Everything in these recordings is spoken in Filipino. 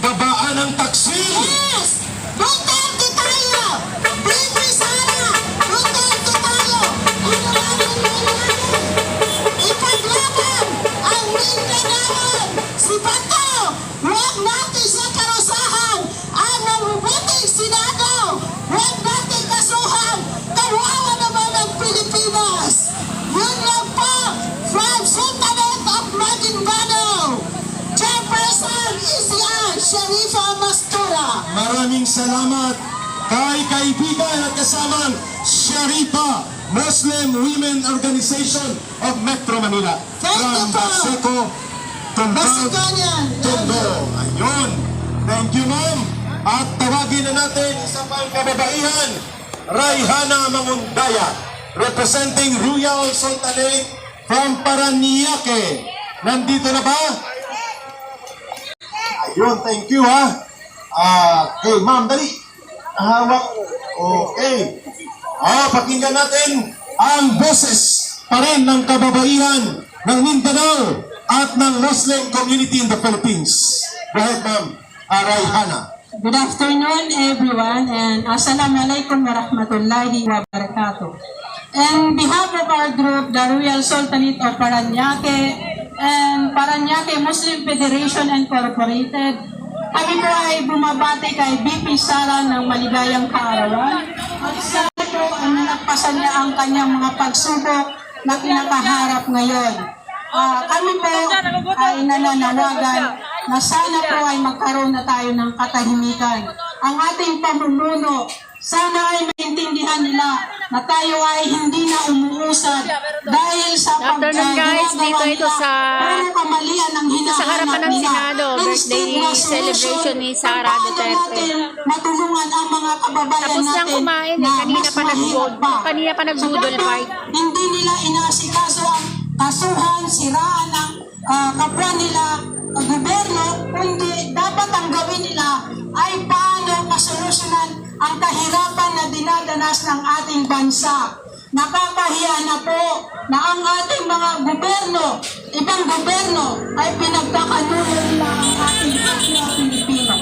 babaan ang taksil. Yes! Duterte tayo! Bibi Sara! Duterte tayo! Ano namin nangyari? Ipaglaban ang Mindanao! Si Bato! Huwag natin sa karusahan ang mabubuting Senado! Huwag natin kasuhan! Kawawa naman ang Pilipinas! Yun lang po from Sultanate of Maguindanao! Chairperson ECR, Sharifa Mastura. Maraming salamat kay kaibigan at kasamang Sharifa Muslim Women Organization of Metro Manila. Thank you From po. Baseco, Tumbao, Basiganyan. Tondo. Ayun. Thank you, ma'am. At tawagin na natin isa pang kababaihan, Raihana Mangundaya, representing Royal Sultanate from Paranaque. Nandito na ba? Ayun, thank you ha. Okay, ma'am, dali. Hawak. Okay. Pakinggan natin ang boses pa rin ng kababaihan ng Mindanao at ng Muslim community in the Philippines. Go ahead, ma'am. Raihana. Good afternoon, everyone, and Assalamualaikum warahmatullahi wabarakatuh. On behalf of our group, the Royal Sultanate of Paranaque and Paranaque Muslim Federation Incorporated, kami po ay bumabati kay BP Sara ng maligayang kaarawan at sana po ay nalagpasan niya ang kanyang mga pagsubok na kinakaharap ngayon. Kami po ay nananawagan na sana po ay magkaroon na tayo ng katahimikan. Ang ating pamumuno, sana ay maintindihan nila na tayo ay hindi na umuusad dahil sa Dito ito sa kamalian ng sa harapan ng Senado, birthday celebration ni Sara Duterte. Matulungan ang mga kababayan Tapos lang natin kumain na kanina pa nag-budol fight. Hindi nila inaasikaso ang kasuhan, siraan ng kapwa nila, gobyerno, kundi dapat ang gawin nila ay paano masolusyonan ang kahirapan na dinadanas ng ating bansa. Nakakahiya na po na ang ating mga gobyerno, ibang gobyerno, ay pinagkakanulo nila ang ating kapwa Pilipino.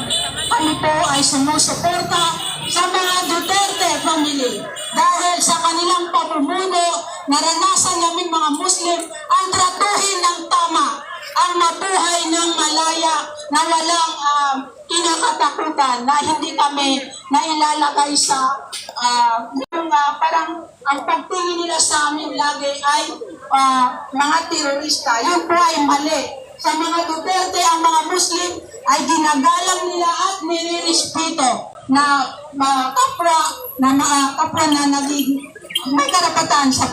Kami po ay sumusuporta sa mga Duterte family dahil sa kanilang pamumuno, naranasan namin mga Muslim ang tratuhin ng tama, ang mabuhay ng malaya na walang kinakatakutan, na hindi kami nailalagay sa parang ang pagtingin nila sa amin lagi ay mga terorista. Yun po ay mali. Sa mga Duterte, ang mga Muslim ay ginagalang nila at nilirespeto na kapwa na naging may karapatan sa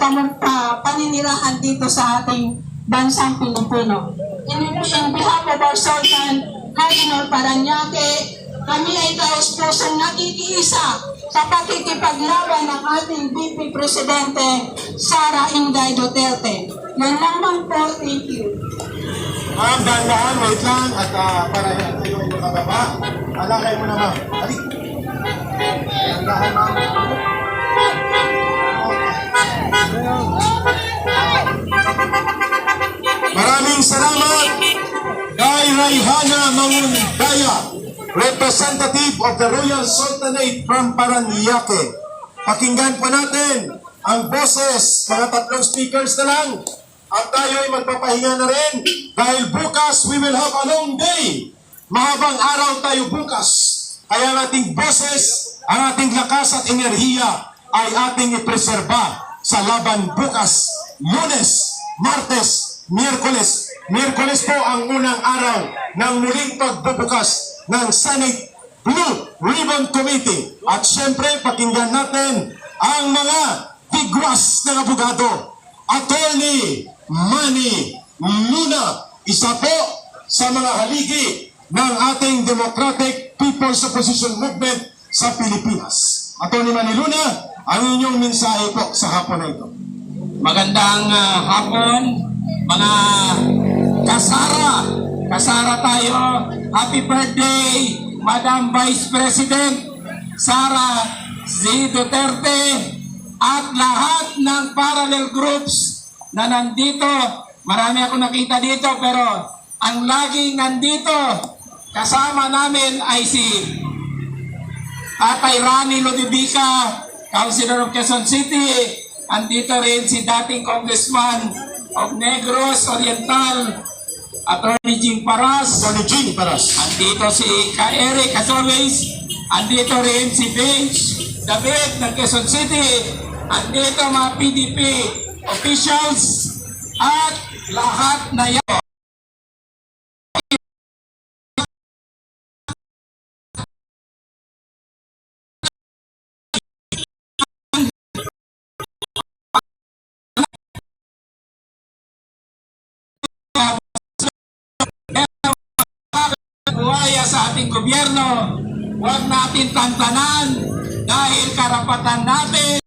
paninirahan dito sa ating bansang Pilipino. In behalf of our Sultan Cardinal Paranaque, kami ay taos-pusong nakikiisa sa pakikipaglaban ng ating VP Presidente Sara Inday Duterte. Yan lamang po, thank you. Ma'am, dahan-dahan, wait lang. At para tayo ay makababa, alakay mo na, ma'am. Alik. Dahan-dahan, ma'am. Maraming salamat kay Raihana Mangundaya, representative of the Royal Sultanate from Paranaque. Pakinggan po natin ang boses, mga tatlong speakers na lang. At tayo ay magpapahinga na rin dahil bukas we will have a long day. Mahabang araw tayo bukas. Kaya ang ating boses, ang ating lakas at enerhiya ay ating ipreserba sa laban bukas, Lunes, Martes, Miyerkules. Miyerkules po ang unang araw ng muling pagbubukas ng Senate Blue Ribbon Committee. At syempre, pakinggan natin ang mga bigwas ng abogado. Attorney Manny Luna, isa po sa mga haligi ng ating Democratic People's Opposition Movement sa Pilipinas. Attorney Manny Luna, ang inyong mensahe po sa hapon na ito. Magandang hapon, mga kasara. Kasara tayo. Happy birthday, Madam Vice President Sara Z. Duterte at lahat ng parallel groups na nandito. Marami ako nakita dito pero ang laging nandito Kasama namin ay si Tatay Rani Lodibica, Councilor of Quezon City. Andito rin si dating Congressman of Negros Oriental, Attorney Jing Paras. Tony G. Paras. Andito si Ka-Eric, as always. Andito rin si Bench David ng Quezon City. Andito mga PDP officials at lahat na yan. Buhaya sa ating gobyerno, huwag natin tantanan dahil karapatan natin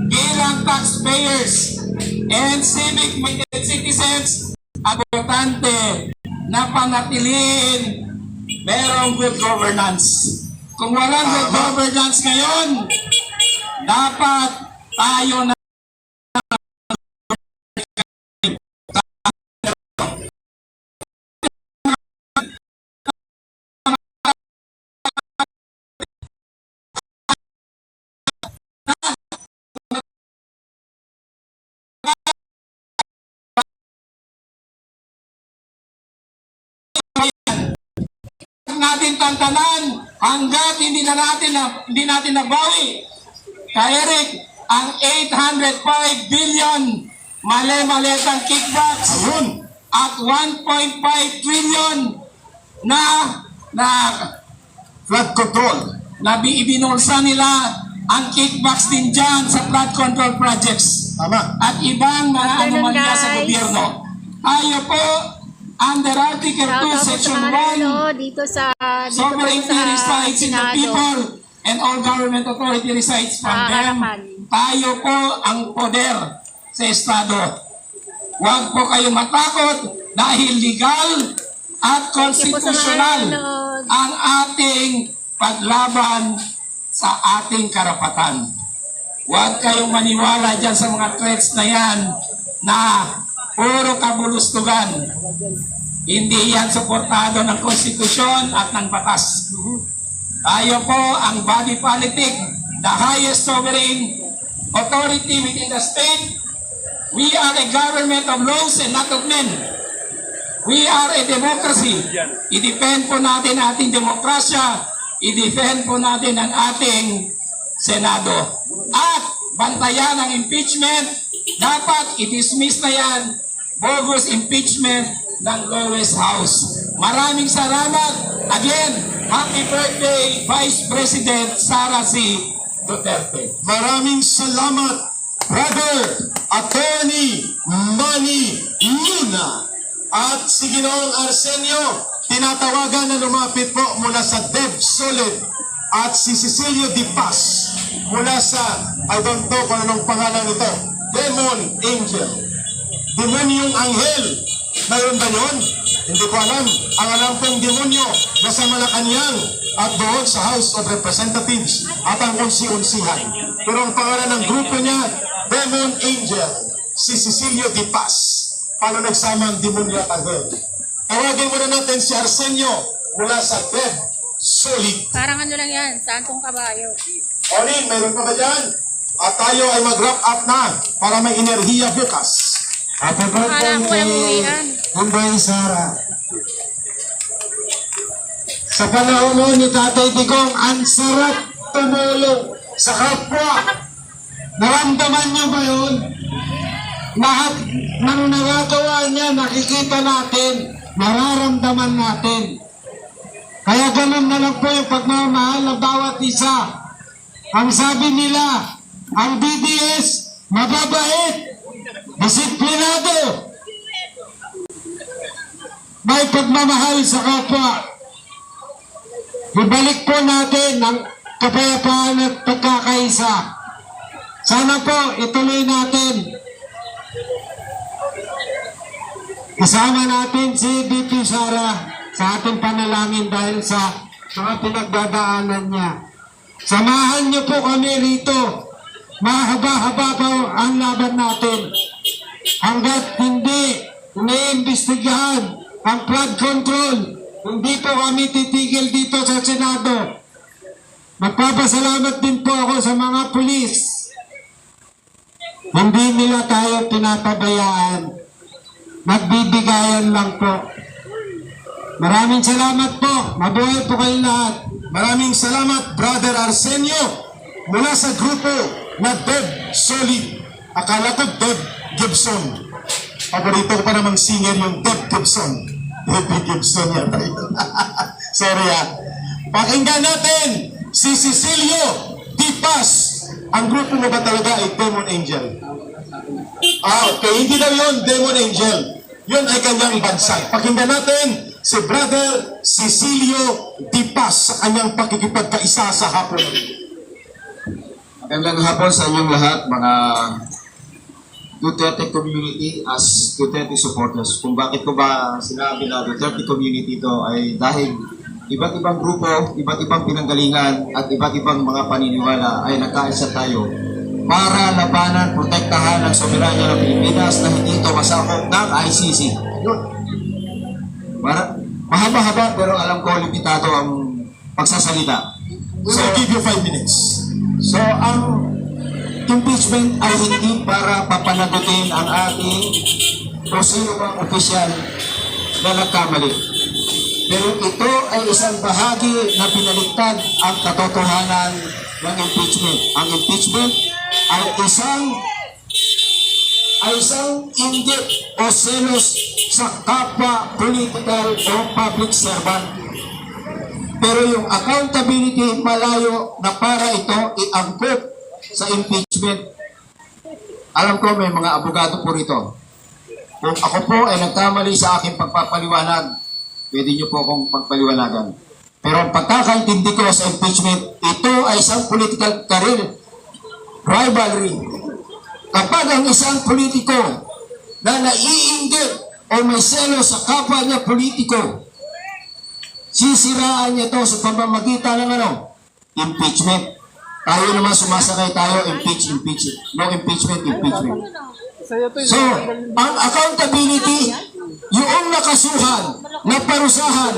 bilang taxpayers and civic-minded citizens at botante na panatilihin merong good governance. Kung walang good governance ngayon, dapat tayo na natin tantanan hanggat hindi natin nabawi. Ka-Eric, ang 805 billion mali-malitang kickbacks Ayun. at 1.5 trillion na Flood control. ibinulsa nila ang kickbacks din dyan sa flood control projects Tama. at ibang mga Afternoon, anomalya sa guys. gobyerno. Tayo po under Article 2, Shoutout po Section sa 1, Manalo, dito po sovereignty sa resides in the Senado. people and all government authority resides from them. Harapan. Tayo po ang poder sa Estado. Huwag po kayong matakot dahil legal at konstitusyonal nanonood. ang ating paglaban sa ating karapatan. Huwag kayong maniwala dyan sa mga threats na yan na puro kabulustugan. Hindi yan suportado ng konstitusyon at ng batas. Tayo po ang body politic, the highest sovereign authority within the state. We are a government of laws and not of men. We are a democracy. I-defend po natin ating demokrasya. I-defend po natin ang ating Senado. At bantayan ang impeachment. Dapat i-dismiss na yan. Bogus impeachment ng lowest house. Maraming salamat. Again, happy birthday, Vice President Sara C. Duterte. Maraming salamat, Brother Attorney Manny Luna. At si Ginoong Arsenio, tinatawagan na lumapit po mula sa Deb Solid at si Cecilio Di Paz mula sa, I don't know kung anong pangalan nito, Demon Angel. Demonyong Anghel. Mayroon ba yun? Hindi ko alam. Ang alam kong demonyo nasa Malacanang at doon sa House of Representatives at ang unsi-unsihan. Pero ang pangalan ng grupo niya, Demon Angel, si Cecilio Di Paz. Paano nagsama ang demonyo at anghel? Tawagin muna natin si Arsenio mula sa Deb Solid. Parang ano lang yan, santong kabayo. Orin, mayroon pa ba dyan? At tayo ay mag-wrap up na para may enerhiya bukas. Happy Akala ko walang uwian. Kumbay Sara. Sa panahon mo ni Tatay Digong, ang sarap tumulong sa kapwa. Naramdaman niyo ba yun? Lahat ng nagagawa niya, nakikita natin, nararamdaman natin. Kaya ganun na lang po yung pagmamahal ng bawat isa. Ang sabi nila, ang BDS, mababait, disiplinado, may pagmamahal sa kapwa. Ibalik po natin ang kapayapaan at pagkakaisa. Sana po ituloy natin. Kasama natin si BP Sara sa ating panalangin dahil sa mga pinagdadaanan niya. Samahan niyo po kami rito. Mahaba-haba po ang laban natin. Hanggat hindi iniimbestigahan ang flood control Hindi po kami titigil dito sa Senado. Magpapasalamat din po ako sa mga pulis. Hindi nila tayo tinatabayaan. Nagbibigayan lang po. Maraming salamat po. Mabuhay po kayong lahat. Maraming salamat, Brother Arsenio, mula sa grupo na Deb Solid. Akala ko Deb Gibson. Paborito ko pa namang singer yung Deb Gibson. Deb Gibson yata yun. Sorry Pakinggan natin si Cecilio Dipas. Ang grupo mo ba talaga ay Demon Angel? Okay. Hindi daw yun Demon Angel. Yun ay kanyang bansay. Pakinggan natin si Brother Cecilio Dipas sa kanyang pakikipagkaisa sa hapon. Magandang hapon sa inyong lahat, mga Duterte community as Duterte supporters. Kung bakit ko ba sinabi na Duterte community ito ay dahil iba't ibang grupo, iba't ibang pinanggalingan at iba't ibang mga paniniwala ay nagkaisa tayo para labanan, protektahan ang soberanya ng Pilipinas na hindi ito masakop ng ICC. Mahaba-haba pero alam ko limitado ang pagsasalita. We will give you 5 minutes. So, ang impeachment ay hindi para papanagutin ang ating o sino mang opisyal na nagkamali. Pero ito ay isang bahagi na pinaligtad ang katotohanan ng impeachment. Ang impeachment ay isang inggit o selos sa kapwa political o public servant. Pero yung accountability malayo na para ito iangkop sa impeachment. Alam ko may mga abogado po rito. Kung ako po ay nagkamali sa aking pagpapaliwanag, pwede niyo po akong pagpaliwanagan. Pero ang pagkakaintindi ko sa impeachment, ito ay isang political career rivalry. Kapag ang isang politiko na naiinggit o may selo sa kapwa niya politiko, sisiraan niya ito sa pamamagitan ng impeachment. Tayo naman sumasakay tayo, impeach. No impeachment. So, ang accountability, yung nakasuhan, naparusahan,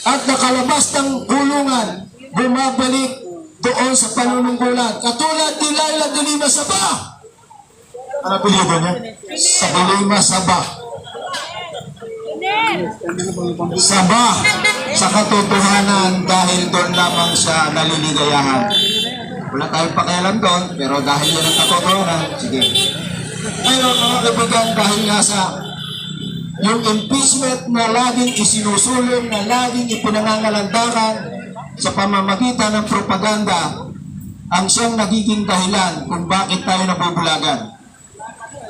at nakalabas ng kulungan, bumabalik doon sa panunungkulan. Katulad ni Laila de Lima Saba. Ano apelyido niya? Sa de Lima Saba. Saba sa katotohanan dahil doon lamang siya naliligayahan. Wala tayong pakialam doon, pero dahil yan ang katotohanan, sige. Ngayon, mga kaibigan, dahil nga sa yung impeachment na laging isinusulong, na laging ipinangangalandakan sa pamamagitan ng propaganda, ang siyang nagiging dahilan kung bakit tayo nabubulagan.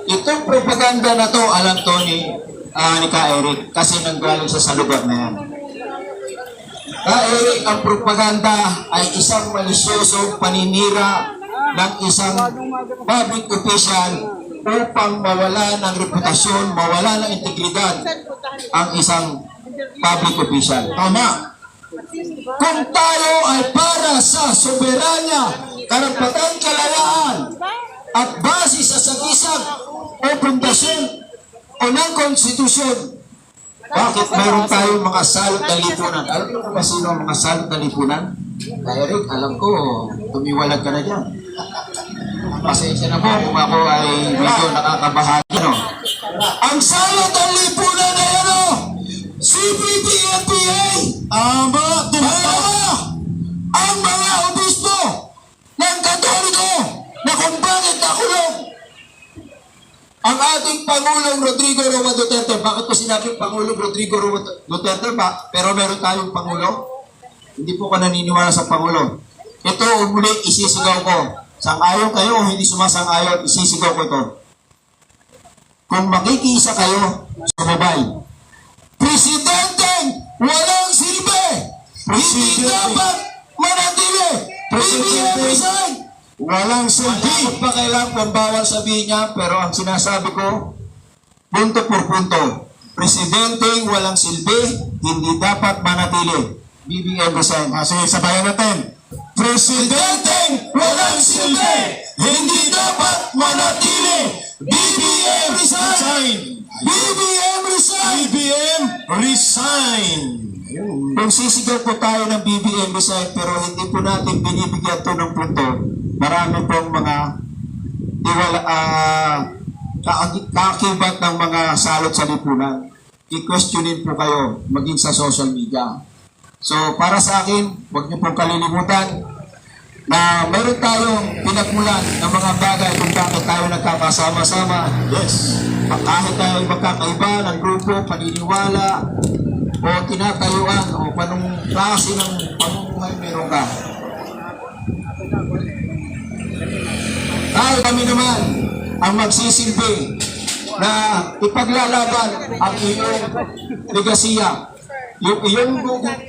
Itong propaganda na to, alam to ni Ka Eric, kasi nanggaling siya sa lugar na yan. Ka Eric, ang propaganda ay isang malisyosong paninira ng isang public official upang mawala ng reputasyon, mawala ng integridad ang isang public official. Tama. Kung tayo ay para sa soberanya, karapatan, kalayaan, at base sa sagisag o pundasyon o ng konstitusyon, bakit mayroon tayong mga salot na lipunan? Alam mo ba sino ang mga salot na lipunan? Eric, alam ko, tumiwalag ka na dyan. Pasensya na po kung ako ay medyo nakakabahagi. No? Ang salot ng lipunan na yan, CPP, NPA, ang mga obispo ng Katoliko na kung bakit nakulong ang ating Pangulong Rodrigo Roa Duterte. Bakit ko sinabi Pangulong Rodrigo Roa Duterte ba? Pero meron tayong Pangulo? Hindi po ka naniniwala sa Pangulo. Ito, muli, isisigaw ko. Sang-ayon kayo o hindi sumasang-ayon, isisigaw ko ito. Kung makikiisa kayo, sumabay. Presidenteng walang silbi! Hindi dapat manatili! BBM resign! Walang silbi. Alam pa kailang kung bawal sabihin niya, pero ang sinasabi ko, punto por punto. Presidenteng walang silbi, hindi dapat manatili. BBM resign. Sige, sabayan natin. Presidenteng walang silbi, hindi dapat manatili. BBM resign! BBM resign! BBM resign. Kung sisigaw po tayo ng BBM Bisaya pero hindi po natin binibigyan to ng punto, marami pong mga kaakibat ng mga salot sa lipunan. I-questionin po kayo maging sa social media. So para sa akin, huwag niyo pong kalilimutan na meron tayong pinagmulan ng mga bagay kung bakit tayo nagkakasama-sama. Yes. Kahit tayo magkakaiba ng grupo, paniniwala, o tinatayuan, o panong klase ng pamumuhay meron ka. Dahil kami naman ang magsisilbi na ipaglalaban ang iyong legasiya, yung iyong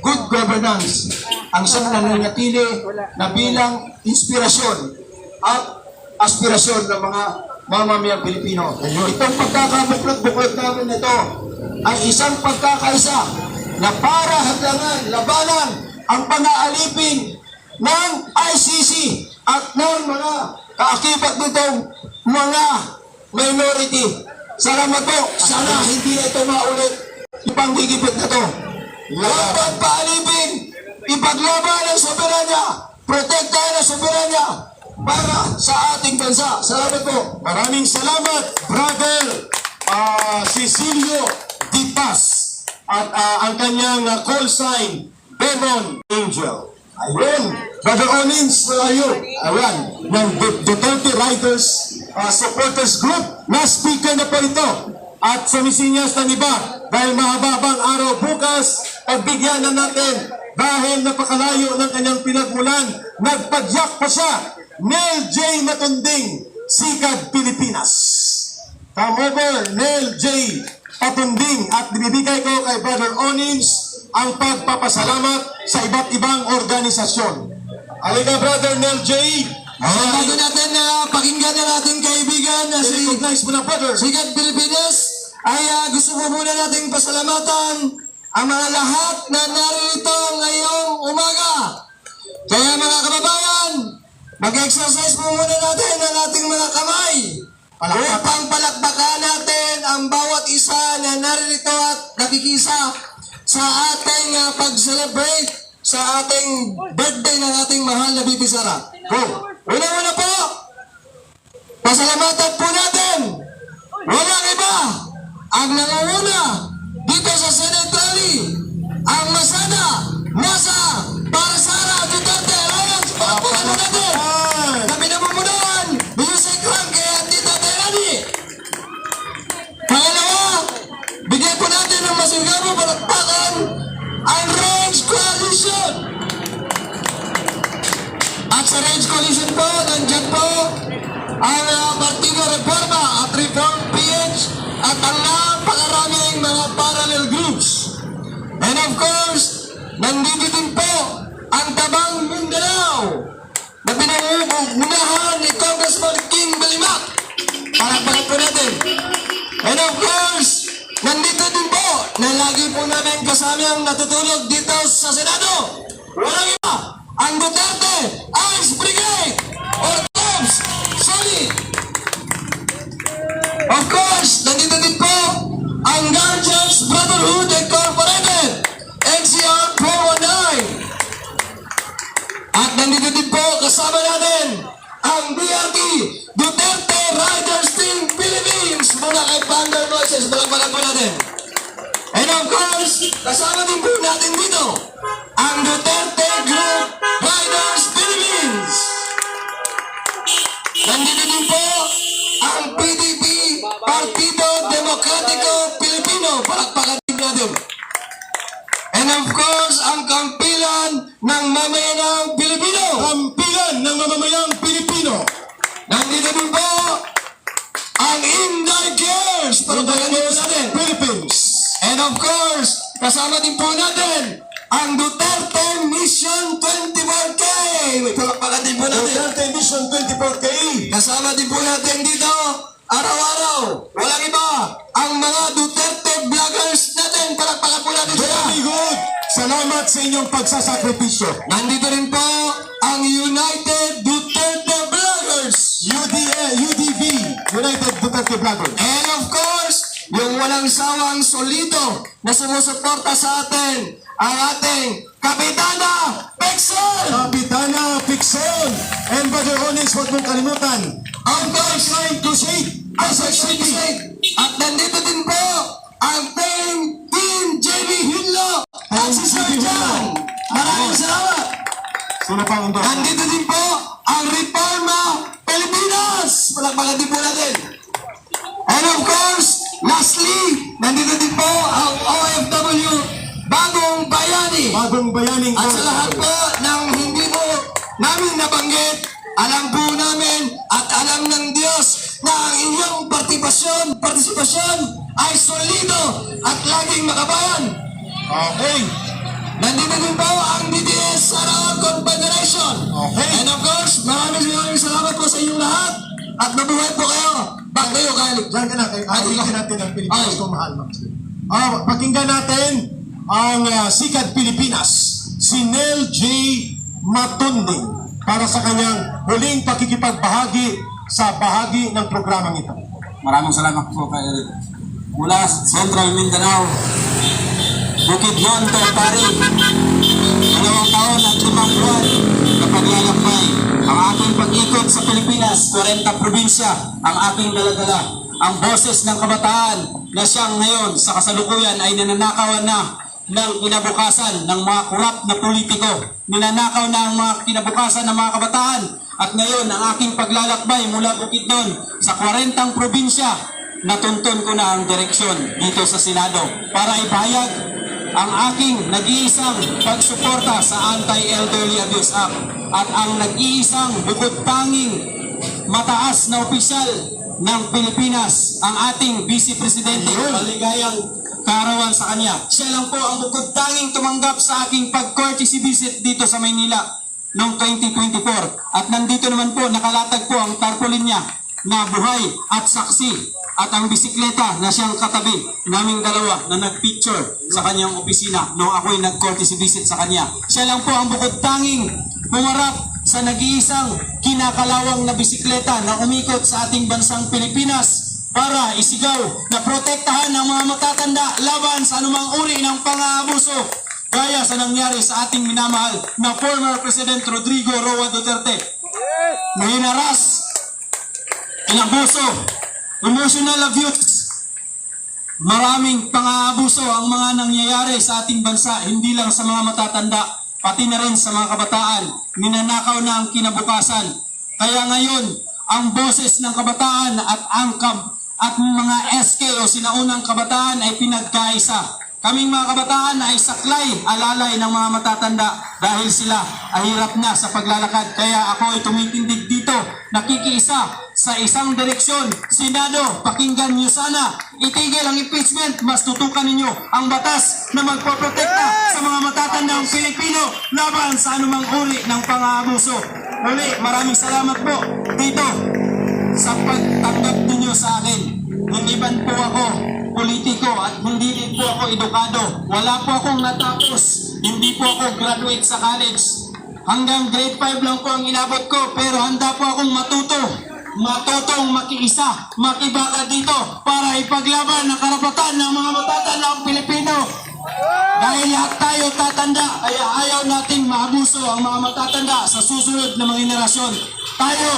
good governance, ang siyang nananatili na bilang inspirasyon at aspirasyon ng mga mamamayang Pilipino. Itong pagkakabuklod-buklod namin ito ay isang pagkakaisa na para hadlangan, labanan ang pang-aalipin ng ICC at ng mga kaakibat nitong mga minority. Salamat po. Sana hindi na ito maulit yung panggigipit na ito. Huwag pagpaalipin, ipaglaban ang soberanya, protektahan ang soberanya para sa ating bansa. Salamat po. Maraming salamat, Brother Cecilio Dipas. At ang kanyang call sign, Demon Angel. Ayun, Brother Onins, ayun, ayan, ng Duterte Riders Supporters Group, na speaker na po ito. At sumisinyas ng iba, dahil mahababang araw bukas, pagbigyan na natin, dahil napakalayo ng kanyang pinagmulan, nagpadyak pa siya, Nel J. Matunding, Sikad Pilipinas. Come over, Nel J. Matunding, at binibigay ko kay Brother Onins ang pagpapasalamat sa iba't ibang organisasyon. Halika, Brother Nel J. Bago natin pakinggan ng ating kaibigan na si Recognize mo na, Brother. Sikad Pilipinas, ay gusto po muna nating pasalamatan ang mga lahat na narito ngayong umaga. Kaya mga kababayan, mag-exercise po muna natin ang ating mga kamay upang palakpakan natin ang bawat isa na narito at nakikisa sa ating pag-celebrate sa ating birthday ng ating mahal na Bibi Sara. Go! Una-una po, pasalamatan po natin, walang iba, ang nangunguna dito sa Senate Rally, ang masada, nasa para Sara Duterte Alliance. Pakapakalan natin, kami na mamunuan, music rank kaya Tita Terani. Pangalawa, bigyan po natin ng masigaro palakpakan ang Range Coalition. At sa Range Coalition po, nandiyan po ang Partido Reforma at Reform PH at ang napakaraming mga parallel groups. And of course, nandito din po ang Tabang Mindanao na pinangunahan ni Congressman King Balimac. Palakpakan po natin. And of course, nandito din po na lagi po namin kasama ang natutulog dito sa Senado. Walang iba, ang Duterte Ice Brigade or TOBS Solid. Of course, nandito din po ang Guardians Brotherhood Incorporated, NCR 419. At nandito din po kasama natin ang BRT Duterte Riders Team Philippines mula kay Thunder Noises. Balagbagan po natin. And of course, kasama din po natin dito ang Duterte Group Riders Philippines. Nandito din po ang PDP, Partido Demokratiko Pilipino. Palakpakan din natin. And of course, ang kampilan ng mamayanang Pilipino. Kampilan ng mamamayang Pilipino. Nandito din po ang Inday Cares. Palakpakan din natin. Philippines. And of course, kasama din po natin ang Duterte Mission 24K. Palakpakan din po natin. Duterte Mission 24K. Kasama din po natin dito, araw-araw, walang iba, ang mga Duterte vloggers natin. Palakpakan po natin sila. Very good. Salamat sa inyong pagsasakripisyo. Nandito rin po ang United Duterte Vloggers. UDV, United Duterte Vloggers. And of course, yung walang sawang solido na sumusuporta sa atin ang ating Kapitana Pexel! Kapitana Pixon! And Brother Onyx, huwag mong kalimutan, Ang First Flying Crusade! ang City. At nandito din po ang Team JB Hinlo at si Sir John. Maraming salamat. Sino pa ang endorser? Nandito din po ang Reforma Pilipinas. Palakpakan din po natin. And of course, lastly, nandito din po ang OFW Bagong Bayani. Bagong Bayaning At sa Corps. lahat po ng hindi po namin nabanggit, alam po namin at alam ng Diyos na ang inyong partisipasyon ay solido at laging makabayan. Okay. Nandito din po ang DDS Saraon Confederation. Okay. And of course, maraming salamat po sa inyong lahat at mabuhay po kayo. Back to you, Kyle. Diyan ka na, kay ayusin natin ang Pilipinas Ay. kung mahal mo. Pakinggan natin ang Sikat Pilipinas, si Nel J. Matunding, para sa kanyang huling pakikipagbahagi sa bahagi ng programang ito. Maraming salamat po kay Eric. Mula Central Mindanao, Bukidnon, Tartari, 2 taon at 5 buwan na paglalakbay. Ang aking pag-ikot sa Pilipinas, 40 probinsya, ang aking daladala. Ang boses ng kabataan na siyang ngayon sa kasalukuyan ay nananakawan na ng kinabukasan ng mga kurap na politiko. Ninanakaw na ang mga kinabukasan ng mga kabataan. At ngayon, ang aking paglalakbay mula Bukidnon sa 40 probinsya, natuntun ko na ang direksyon dito sa Senado para ipahayag ang aking nag-iisang pagsuporta sa Anti-Elderly Abuse Act at ang nag-iisang bukod tanging mataas na opisyal ng Pilipinas, ang ating Vice Presidente. Maligayang kaarawan sa kanya. Siya lang po ang bukod tanging tumanggap sa aking pag-courtesy visit dito sa Maynila noong 2024. At nandito naman po, nakalatag po ang tarpaulin niya na buhay at saksi. At ang bisikleta na siyang katabi naming dalawa na nag-picture sa kanyang opisina nung ako'y nag-courtesy visit sa kanya. Siya lang po ang bukod tanging pumarap sa nag-iisang kinakalawang na bisikleta na umikot sa ating bansang Pilipinas para isigaw na protektahan ang mga matatanda laban sa anumang uri ng pang-aabuso gaya sa nangyari sa ating minamahal na former President Rodrigo Roa Duterte. Na hinaras, inabuso, emotional abuse. Maraming pang-aabuso ang mga nangyayari sa ating bansa, hindi lang sa mga matatanda, pati na rin sa mga kabataan. Ninanakaw na ang kinabukasan. Kaya ngayon, ang boses ng kabataan at mga SK o sinaunang kabataan ay pinagkaisa. Kaming mga kabataan ay saklay, alalay ng mga matatanda dahil sila ay hirap na sa paglalakad. Kaya ako ay tumitindig dito, nakikiisa sa isang direksyon. Senado, pakinggan niyo sana. Itigil ang impeachment, mas tutukan ninyo ang batas na magpoprotekta sa mga matatandang Pilipino laban sa anumang uri ng pang-aabuso. Muli, maraming salamat po dito sa pagtanggap ninyo sa akin. Hindi man po ako politiko at hindi din po ako edukado. Wala po akong natapos. Hindi po ako graduate sa college. Hanggang grade 5 lang po ang inabot ko, pero handa po akong matutong makiisa, makibaka dito para ipaglaban ang karapatan ng mga matatandang Pilipino. Dahil lahat tayo tatanda, kaya ayaw nating maabuso ang mga matatanda sa susunod na mga henerasyon. Tayo,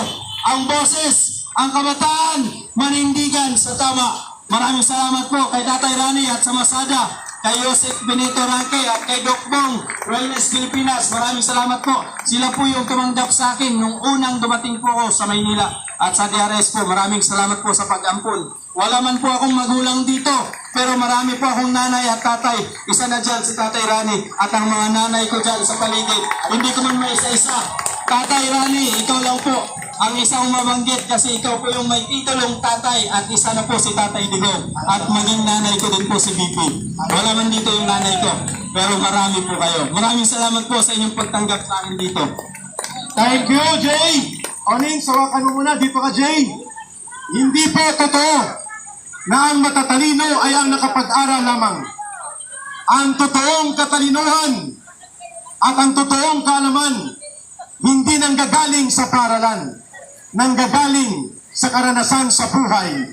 ang boses, ang kabataan, manindigan sa tama. Maraming salamat po kay Tatay Rani at sa Masada, kay Joseph Benito Ranque at kay Doc Bong, Wellness Pilipinas. Maraming salamat po. Sila po yung tumanggap sa akin nung unang dumating po ako sa Maynila. At sa DRS po, maraming salamat po sa pag-ampon. Wala man po akong magulang dito, pero marami po akong nanay at tatay. Isa na dyan si Tatay Rani at ang mga nanay ko dyan sa paligid. Hindi ko man may isa-isa. Tatay Rani, ikaw lang po ang isang mabanggit kasi ikaw po yung may titulong tatay at isa na po si Tatay Digong at maging nanay ko din po si BP. Wala man dito yung nanay ko, pero marami po kayo. Maraming salamat po sa inyong pagtanggap sa akin dito. Thank you, Jay! Onin, sawakan mo muna. Dito ka, Jay. Hindi po totoo na ang matatalino ay ang nakapag-aral lamang. Ang totoong katalinuhan at ang totoong kaalaman hindi nanggagaling sa paralan, nanggagaling sa karanasan sa buhay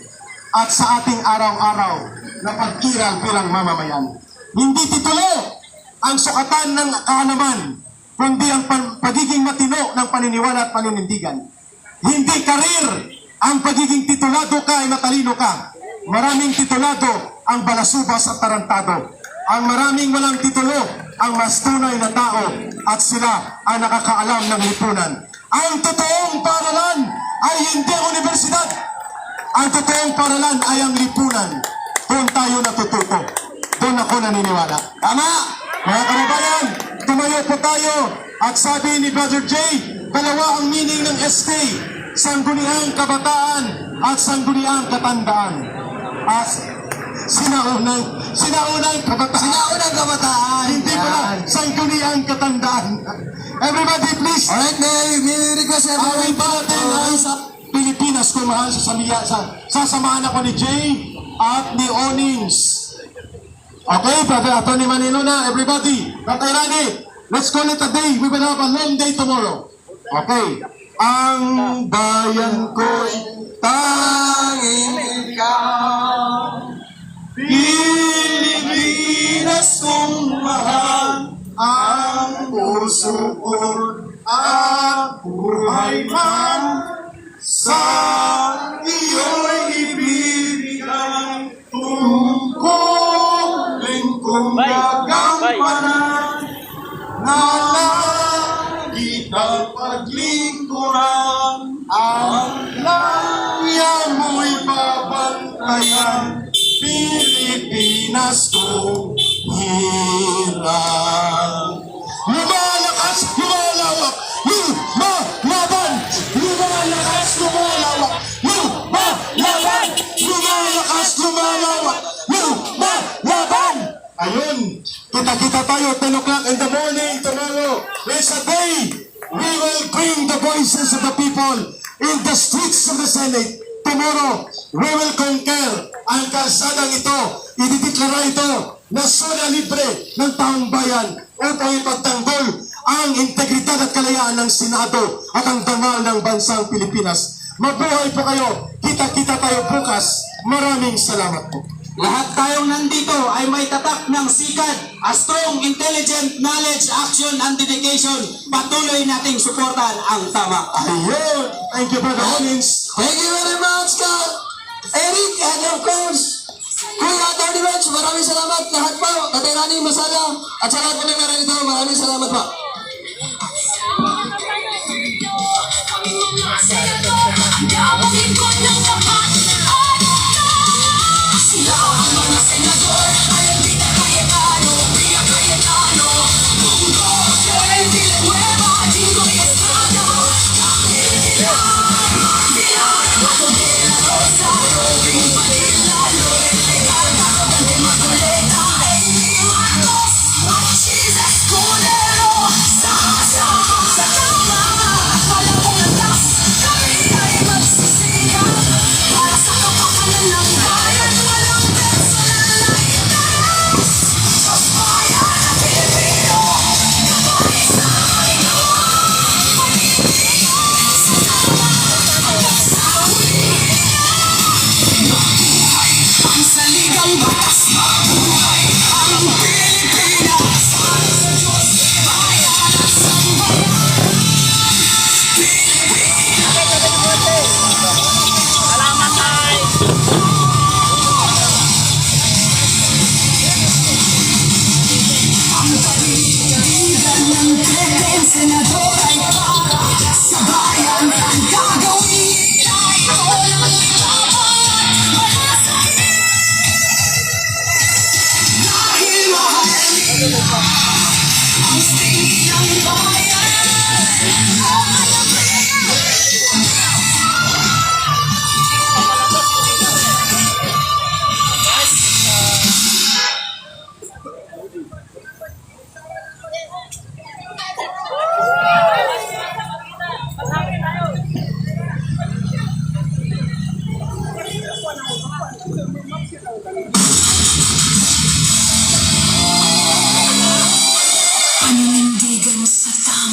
at sa ating araw-araw na pagkiral bilang mamamayan. Hindi titulo ang sukatan ng kaalaman, kundi ang pagiging matino ng paniniwala at paninindigan. Hindi karir ang pagiging titulado ka ay matalino ka. Maraming titulado ang balasubas at tarantado. Ang maraming walang titulo ang mas tunay na tao at sila ang nakakaalam ng lipunan. Ang totoong paralan ay hindi ang universidad. Ang totoong paralan ay ang lipunan. Doon tayo natututo. Doon ako naniniwala. Tama! Mga kababayan, tumayo po tayo. At sabi ni Brother Jay, dalawa ang meaning ng SK. Sangguniang kabataan at sangguniang katandaan. At sinaunang kabataan. Sinaunang kabataan. Hindi pala, sangguniang katandaan. Everybody please. Alright, may request everyone. Awin pa natin ang sa Pilipinas kung mahal sasamahan ako ni Jay at ni Onings. Okay, Brother Atty. Manilo na, everybody. Brother Rani, let's call it a day. We will have a long day tomorrow. Okay. Ang bayan ko'y tanging ikaw, Pilipinas kong mahal, ang puso ko at buhay man, sa iyo'y ibibigay, tungkulin kong gagampanan, na lagi paglingkuran, ang langya mo'y babantayan, Pilipinas kong hirang. Lumalakas, lumalawak, lumalaban, lumalakas, lumalawak, lumalaban, lumalakas, lumalawak, lumalaban. Ayun, kita-kita tayo, 10 o'clock in the morning tomorrow. It's a day we will bring the voices of the people in the streets of the Senate. Tomorrow, we will conquer ang kalsadang ito. Idideklara ito na zona libre ng taong bayan upang ipagtanggol ang integridad at kalayaan ng Senado at ang dangal ng bansang Pilipinas. Mabuhay po kayo. Kita-kita tayo bukas. Maraming salamat po. Lahat tayong nandito ay may tatak ng sikad, a strong, intelligent, knowledge, action, and dedication. Patuloy nating suportahan ang tama. Ayun. Thank you, Brother Honings. Thank you very much, Eric, and of course, Kuya Atty. Bench, maraming salamat lahat po. Tatay Rani Masala, at sa lahat po ng meron ito, maraming salamat po. Paninindigan sa tao.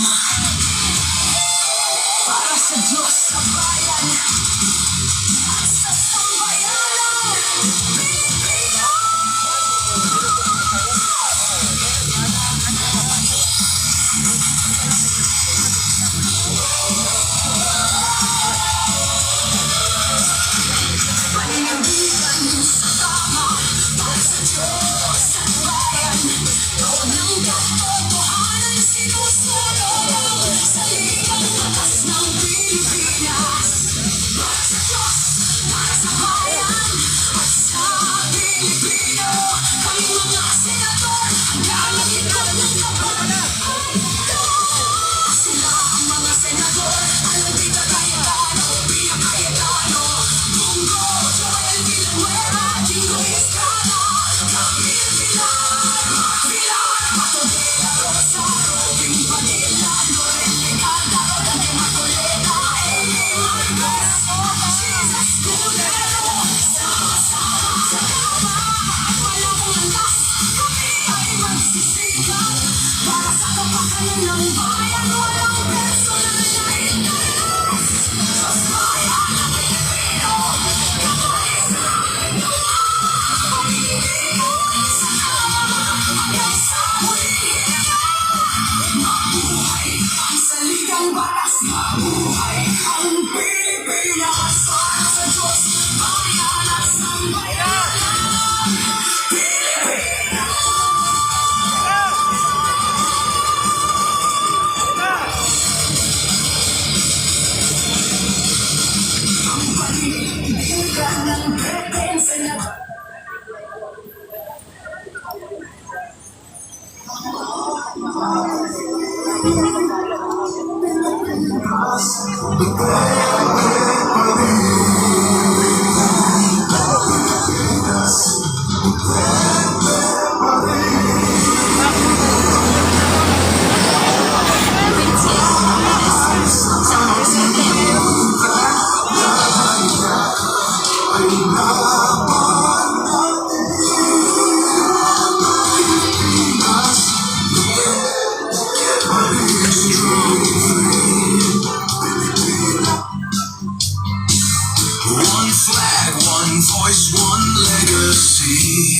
One flag, one voice, one legacy.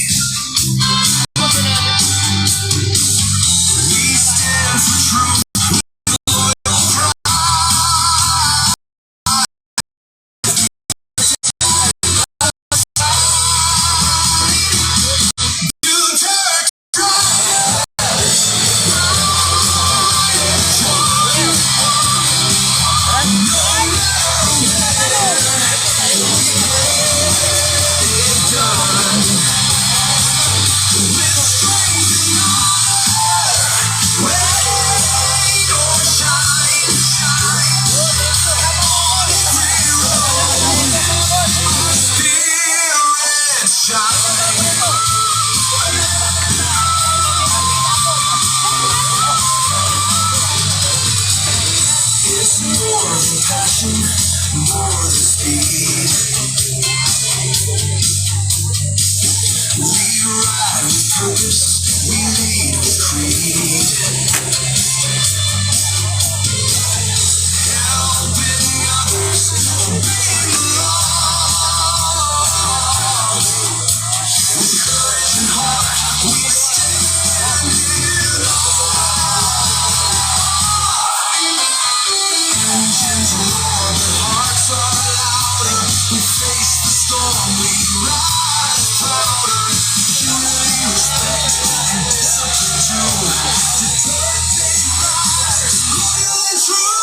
We stand for truth. It's more than passion, more than speed. We ride with purpose, we lead with creed. Helping others, obeying the law. With courage and heart, we stand in awe. Engines roar, but hearts are louder. We face the storm, we rise prouder. Unity, respect, and discipline too. To take days rise, loyal and true.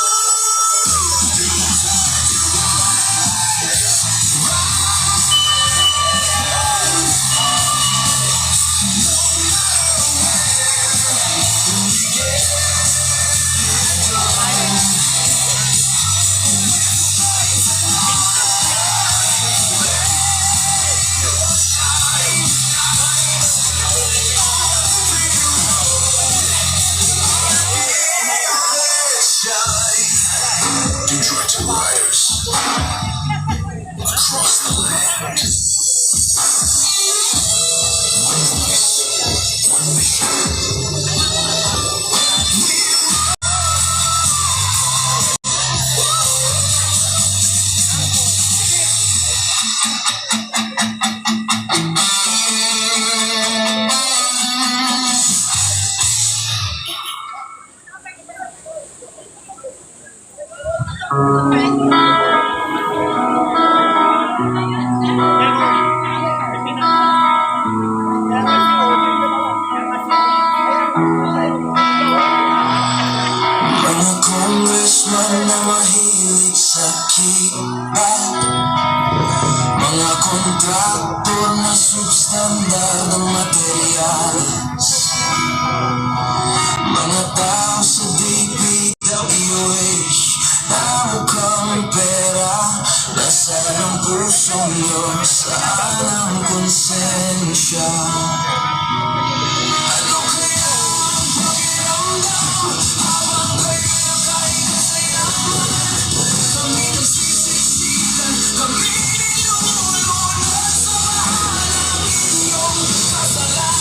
Detroit Riders across the land. One voice, one mission. Mga congressman na mahilig sa kickback, mga kontraktor na substandard ng materyales, mga tao sa DPWH na mukhang pera. Nasaan ang puso nyo? Saan ang konsensya? Ano kaya ang pakiramdam habang kayo nakainisaya? Kami nagsisiksikan, kami nilulunod sa bahan ng inyong kasalanan.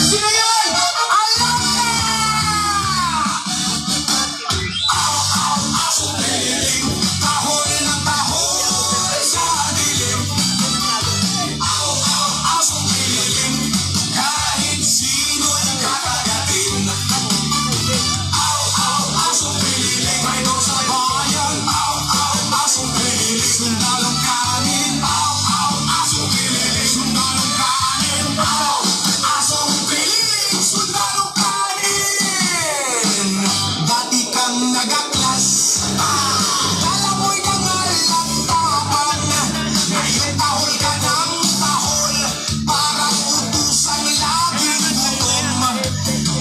Sino yun? Alam na! Asong piling, tahol ng tahol sa dilim. Asong piling, kahit sino'y kakagatin. Asong piling, may doon sa bayan. Asong piling, sundalong kanin. Asong piling, sundalong kanin. Asong piling, sundalong kanin. Dati kang nagaklas, kala mo'y nangalantapan. Ngayon tahol ka ng tahol, parang utusang laging gutom.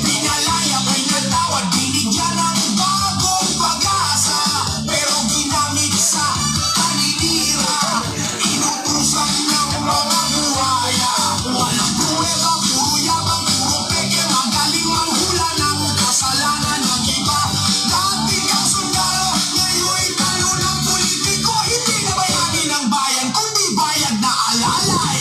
Pinalaya, pinatawad, binigyan ng bagong pag-asa, pero ginamit sa paninira. Inutusan ng mga buhaya, walang pruweba, puro yabang, puro peke, magaling manghula ng kasalanan ng iba. Dati kang sundalo, ngayon'y talo ng politiko. Hindi na bayani ng bayan, kundi bayad na alalay.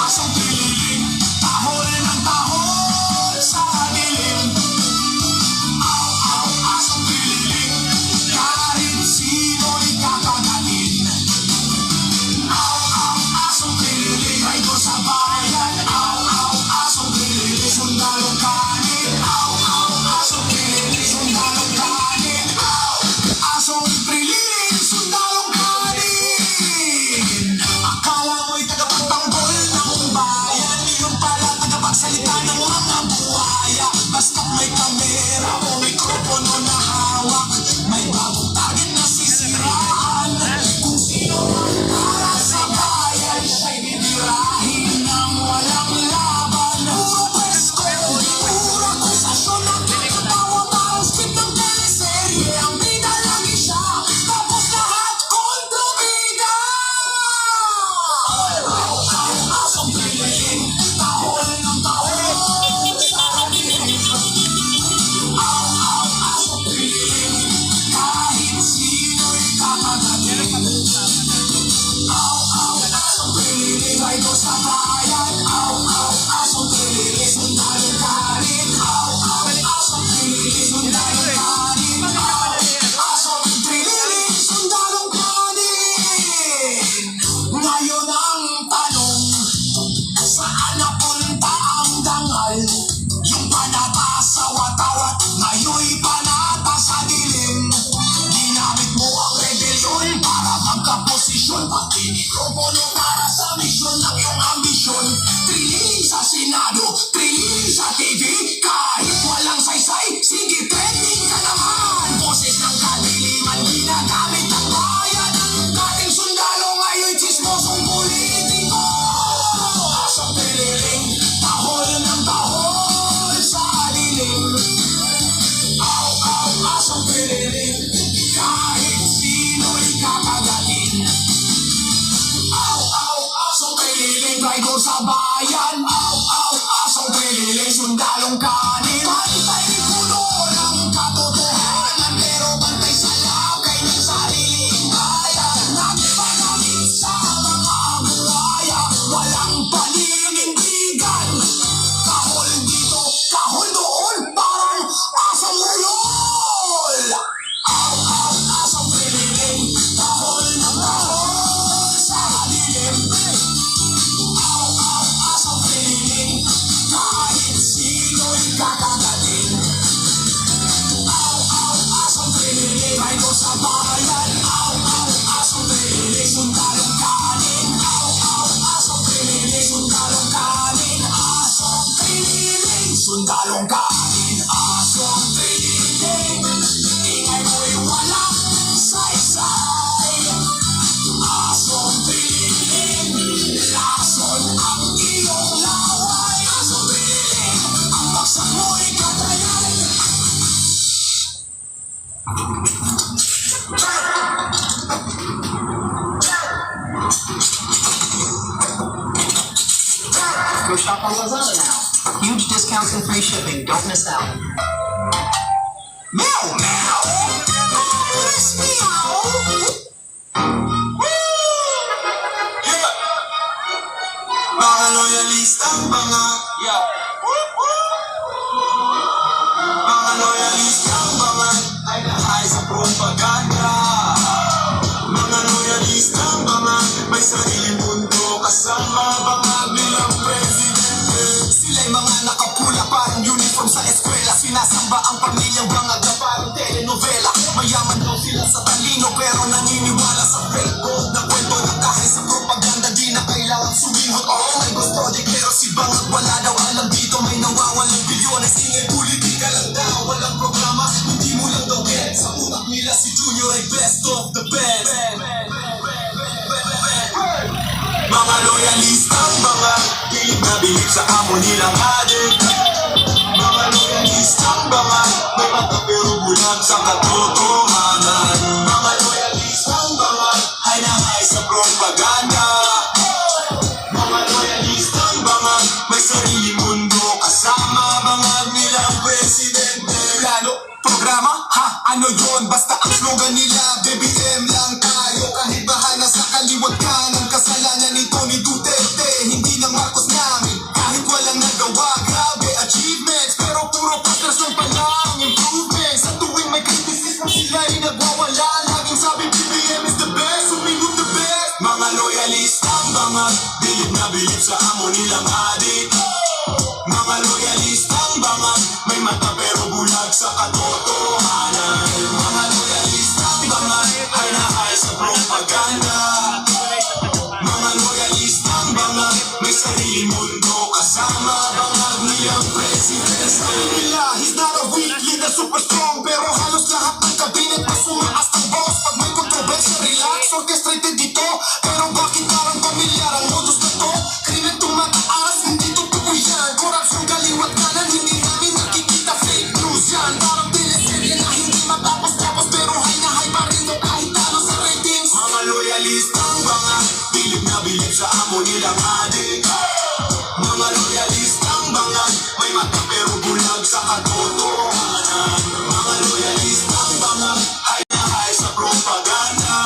Asong piling, tahol ng tahol sa dilim. Asong piling, kahit sino'y kakagatin. Asong piling, ay doon sa bayan. Asong piling, sundalong kanin. Asong piling, sundalong kanin. Asong piling, sundalong kanin. Akala mo'y tagapagtanggol ng bayan, yung pala tagapagsalita ng mga buhaya. Basta't may kamera o mikropono na hawak, may bagong target na sisiraan. Kung sino man para sa bayan, siya'y bibirahin ng walang laban. Puro presko, puro akusasyon, nakakatawa parang script ng teleserye. Ang bida lagi siya, tapos lahat kontrabida. Asong piling, tahol ng tahol sa dilim. Asong piling, kahit sino'y kakagatin. Asong piling, ay doon sa bayan. Asong piling, sundalong kanin. Asong piling, sundalong kanin. Asong piling, sundalong kanin. Ngayon ang tanong, saan napunta ang dangal? Yung panata sa watawat, ngayon'y panata sa dilim. Ginamit mo ang rebelyon para magkaposisyon, pati mikropono para sa misyon ng iyong ambisyon. Triling sa Senado, triling sa TV, kahit walang saysay, sige trending ka naman. Boses ng kadiliman, ginagamit ang bayan. Dating sundalo, ngayon'y chismosong politiko. Asong piling, tahol ng tahol sa dilim. Asong piling, kahit sino'y kakagatin. Asong piling, ay doon sa bayan. Asong piling, sundalong kanin. Bantay puno ng katotohanan, pero bantay sa lakay ng sariling bayan. Nagpanamit sa mga buhaya, walang paninindigan. Kahol dito, kahol doon, parang asong ulol. Asong piling, tahol ng tahol sa dilim. Asong piling, kahit sino'y kakagatin. Asong piling, ay doon sa bayan. Asong piling, sundalong kanin. Asong piling, sundalong kanin. Asong piling, sundalong kanin. Asong piling, Shop on Lazada now. Huge discounts and free shipping. Don't miss out. Meow meow. Yeah. Mga loyalistang mga mga loyalistang mga ay nahay sa propaganda. Mga loyalistang mga may sariling mundo kasama bangag nilang presidente. Sila'y mga nakapula parang uniform sa eskwela. Sinasamba ang pamilyang bangag na parang telenovela. Mayaman daw sila sa talino pero naniniwala sa fake gold na kwento na dahil sa propaganda di na kailangan sumihot. Oo, may gusto di pero si bangag wala daw alam dito. May nawawalang bilyones, ingay politika lang daw. Walang programa, hindi mo lang daw get. Sa utak nila si Junior ay best of the best. Mga loyalistang mga bilib na bilib sa amo nilang adik. Mga loyalistang mga may mata pero bulag sa katotohanan. Mga loyalistang mga ay nangay sa propaganda. Mga loyalistang mga may sarili mundo kasama bangag nilang presidente. Plano, programa, ha? Ano yon? Basta ang slogan nila, BBM lang tayo. Kahit bahana sa kaliwat kanan, kasalanan ni Tony Duterte, hindi ng Marcos namin. Kahit walang nagawa, grabe achievements, pero puro posters lang pala ang improvements. Sa tuwing may criticism sila'y nagwawala. Laging sabi BBM is the best, sumingot the best. Mga loyalistang mga bilib na bilib sa amo nilang adik. Mga loyalistang mga may mata pero bulag sa katotohanan. Mga loyalistang mga ay nahay sa propaganda. Mga loyalistang mga may sarili mundo kasama bangag nilang president. Sabi nila, he's not a weak leader, super strong, pero halos lahat ng kabinet pa sumaas ng boss. Pag may kontrobersya, relax, orchestrated dito. Pero bakit parang pamilyar ang modus na to? Krimen tumataas, hindi totoo yan. Korupsyon kaliwat kanan, hindi namin nakikita fake news yan. Parang teleserye na hindi matapos-tapos, pero hay na hay pa rin to kahit talo sa ratings. Mga loyalistang mga bilib na bilib sa amo nilang adik. Mga loyalistang mga may mata pero bulag sa katotohanan. Mga loyalistang mga hay na hay sa propaganda.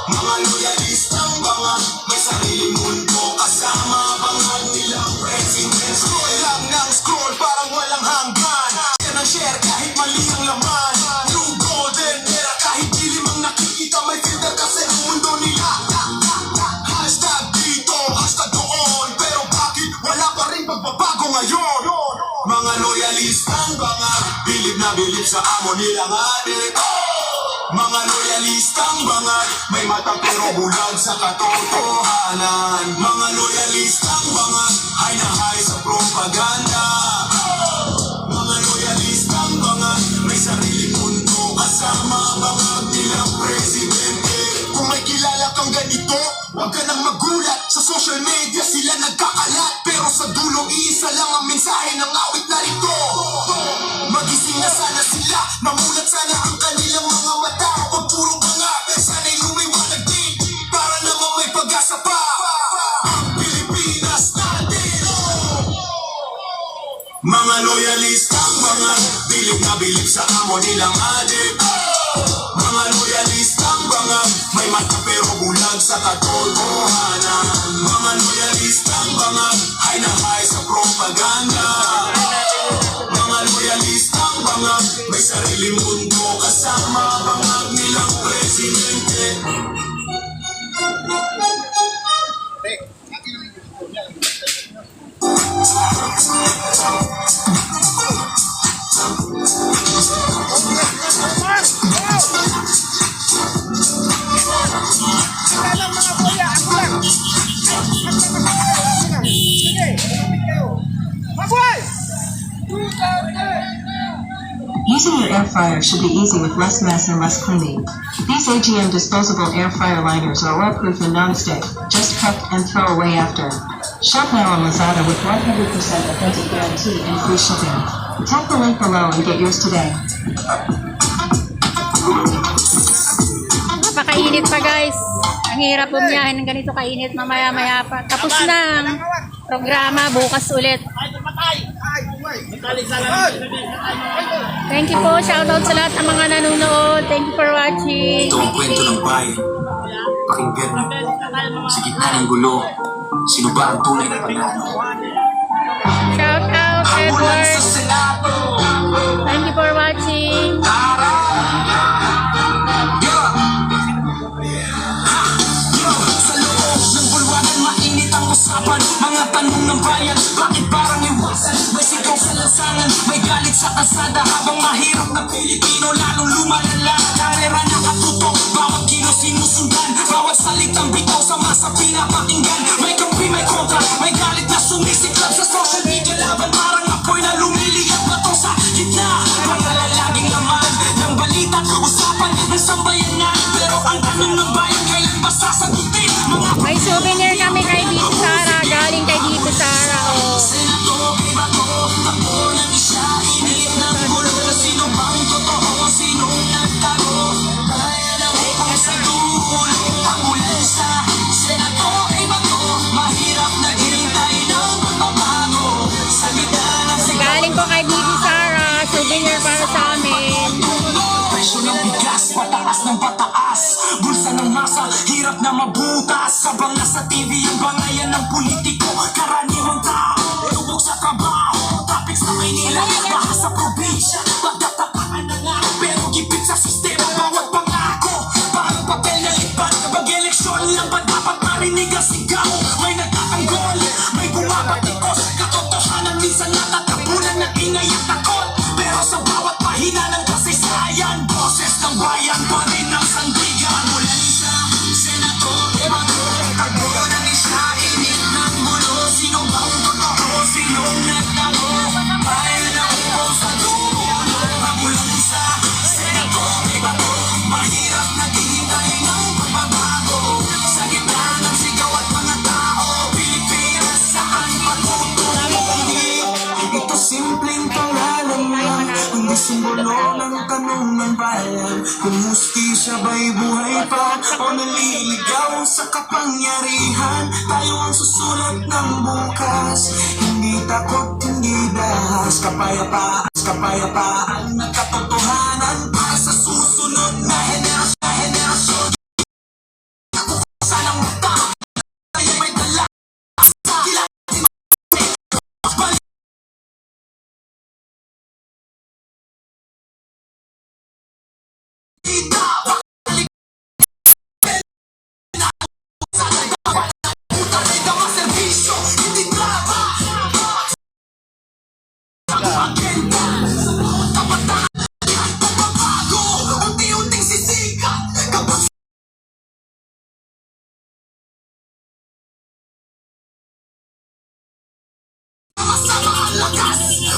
Mga loyalistang mga may sarili mundo kasama bangag nilang president. Scroll lang ng scroll parang walang hanggan. Share ng share kahit mali ang laman. New golden era kahit dilim ang nakikita. May filter kasi ang mundo nila. Hashtag dito, hashtag doon. Pero bakit wala pa rin pagbabago ngayon? Mga loyalistang mga bilib na bilib sa amo nilang adik. Mga loyalistang mga may mata pero bulag sa katotohanan. Mga loyalistang mga hay na hay sa propaganda. Mga loyalistang mga may sarili mundo kasama bangag nilang presidente. Kung may kilala kang ganito, huwag ka nang magulat. Sa social media sila nagkakalat, pero sa dulo iisa lang ang mensahe ng awit na ito. Magising na sana sila, mamulat sana ang kanilang mga mata. Huwag puro banga, sana'y lumiwanag din, para naman may pag-asa pa ang Pilipinas natin. Mga loyalistang mga bilib na bilib sa amo nilang adik. Mga loyalistang mga may mata pero bulag sa katotohanan. Mga loyalistang mga hay na hay sa propaganda. Mga loyalistang mga may sarili mundo kasama bangag nilang presidente. Using your air fryer should be easy with less mess and less cleaning. These AGM disposable air fryer liners are oil-proof and non-stick. Just cook and throw away after. Shop now on Lazada with 100% authentic guarantee and free shipping. Tap the link below and get yours today. Napakainit pa guys. Ang hirap bumiyahin ng ganito kainit mamaya-maya pa. Tapos na ang programa bukas ulit. Thank you po. Shoutout sa lahat ng mga nanonood. Thank you for watching. Ito ang kwento ng bayan. Pakinggan mo. Sa gitna ng gulo, sino ba ang tunay na panalo? Shoutout, Edward. Thank you for watching. Sa loob ng bulwanan, mainit ang usapan. Mga tanong ng bayan, bakit parang iwasan? May sigaw sa lansangan, may galit sa kasada. Habang mahirap na Pilipino, lalong lumalala. Karera nakatutok, bawat kilos sinusundan. Bawat salitang bitaw sa masa pinapakinggan. May kampi, may kontra, may galit na sumisiklab sa social media. Laban parang apoy na lumiligat bato sa gitna. Pangalalaging laman ng balita, usapan ng sambayanan. Pero ang tanong ng bayan, kailan ba sasagutin? Mga May souvenir kami kay Dito Sara. Galing kay Dito Sara. Oh. Senador, iba to, takbo ng isa, init ng gulo. Sino bang totoo, sino nagtago? Kaya na upang sa dulo, ang ulan sa senador, iba to, mahirap na hintay ng pagbabago. Sa gitna ng sigaw, Galing po kay Dito Sara. Souvenir para sa amin. presyo ng bigas, pataas ng pataas. Bulsa ng masa, hirap na mabutas. Sabang nasa TV ang bangayan ng politiko. Karaniwang tao, tubog sa trabaho. Topics na Maynila, baha sa probinsya. Pagtatakaan na nga, pero gipit sa sistema. Bawat pangako, parang papel na lipat. Pag-eleksyon lang ba dapat marinig ang sigaw? May nagtatanggol, may bumabatikos. Katotohanan minsan natatabunan ng ingay at takot. Pero sa bawat pahina ng kasaysayan, boses ng bayan pa rin ang sandigan. Mula sa senador, takbo ng isa, init ng mulo. Sino bang totoo, sino nagtago? Bayan na upong sa dulo. Mula sa senador, mahirap na tinintay ng pagbabago. Sa gitna ng sigaw at mga tao, Pilipinas saan patutungo? Ito simpleng pangalan lang, kundi simbolo ng tanong ng bayan. Kung hustisya ba'y buhay pa o naliligaw sa kapangyarihan? Tayo ang susulat ng bukas, hindi takot, hindi dahas. Kapayapaan na katotohanan para sa susunod na henerasyon. Sanang mata, tayo may dala sa kilang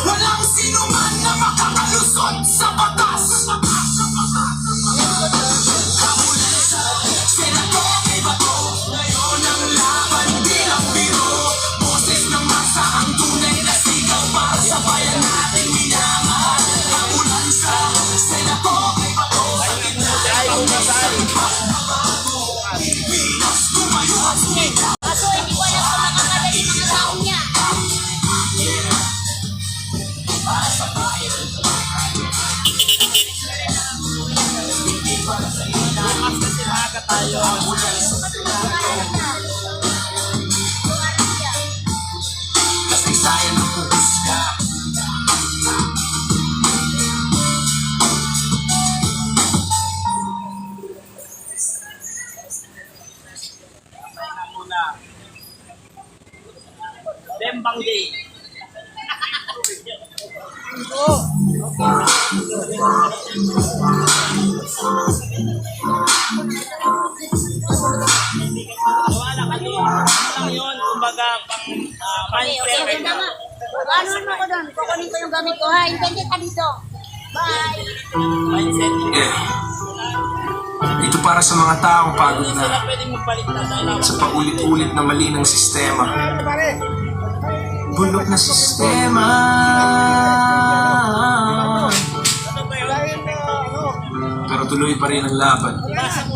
walang sino man na makakalusot sa batas. Kamulan sa senador, may bato. Ngayon ang laban bilang biro. Boses ng masa ang tunay na sigaw para sa bayan natin minamahal. Kamulan sa senador, may bato. Sa gitna ng pagbabago, Pilipinas tumayo at sumigaw. Kaso hindi ko alam kung makakagaling mga tao niya. Kasaysayan ng pupuska. Dembang Day. Wala ka doon. Ano lang yun, kumbaga, pang mindset. Ano mo ko doon? Kukunin ko yung gamit ko ha. Intindi ka dito. Bye! Mindset. Ito para sa mga taong pagod Sila na pwedeng magpalit na dalawa. sa paulit-ulit na mali ng sistema. Bulok na sistema. Pero tuloy pa rin ang laban.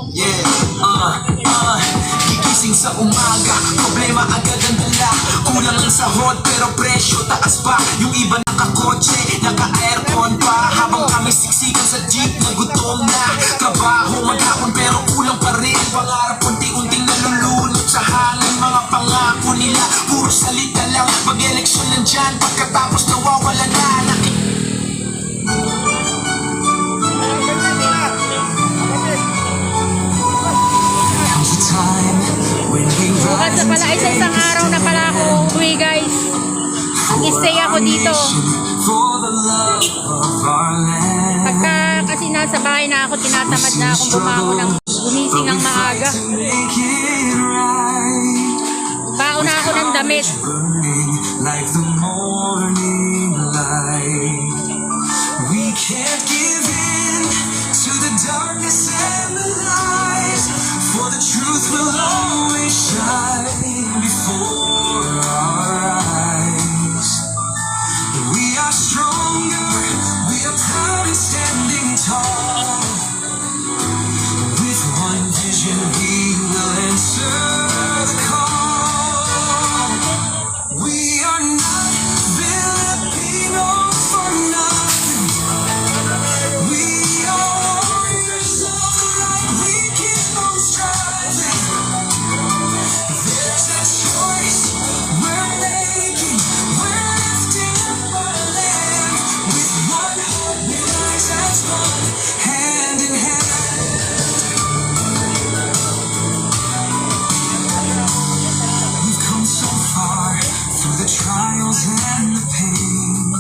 Yeah, gigising sa umaga, problema agad ang dala. Kulang ang sahod pero presyo taas pa. Yung iba nakakotse, naka-aircon pa. Habang kami siksikan sa jeep na gutom na. Trabaho maghapon pero kulang pa rin. Pangarap unti-unting nalulunod sa hangin. Mga pangako nila, puro salita lang. Pag-eleksyon nandyan, pagkatapos nawawala na. Bukas na pala, isang araw na pala ako uwi guys. Mag-stay ako dito. Pagka kasi nasa bahay na ako, tinatamad na akong bumangon ng gumising ng maaga. Baon na ako ng damit. Like the morning light, we can't give in to the darkness and the lies, for the truth will always shine before our eyes. We are stronger, we are proud and standing tall. With one vision we will answer the call. We are not Filipinos for nothing. We are warriors of the right. We keep on striving. There's a choice we're making. We're lifting up our land. With one hope we rise as one, hand in hand. We've come so far through the trials and the pain,